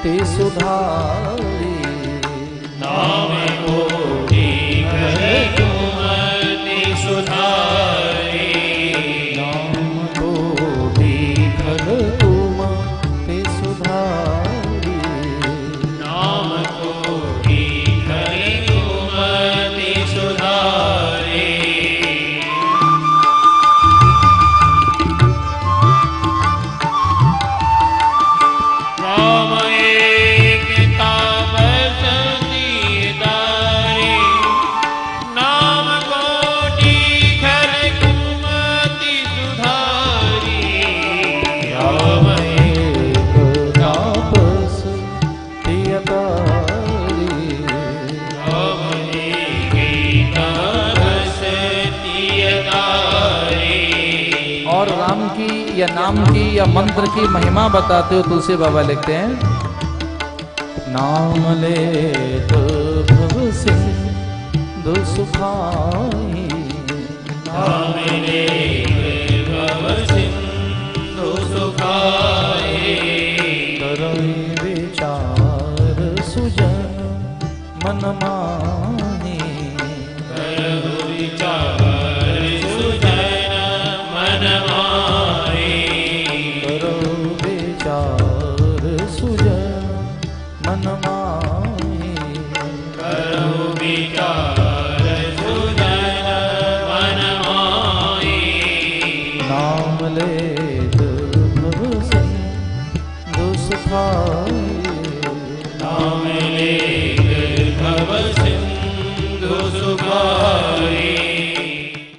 ते सुधारी। नाम कोटि घर तुम ते सुधारी। नाम कोटि घर तुम ते सुधारी। नाम कोटि घर तुम ते सुधारी। राम एक तापस दीदारी। नाम कोटि घर तुम ते सुधारी। राम एक तापस दियदारी। राम एक तापस दीदारी। और राम की या नाम की या मंत्र की महिमा बताते हो तुलसी बाबा लिखते हैं, नाम ले तो भव सिंधु सुखाई। नाम लेत भव सिंधु सुखाए। करई विचार सुजन मन माही। करहु विचार सुजन मन माहे। करो विचार सुजन मन माही। करहु विचार सुजन मन माहे। नाम लेत भव सिंधु सुखाई। नाम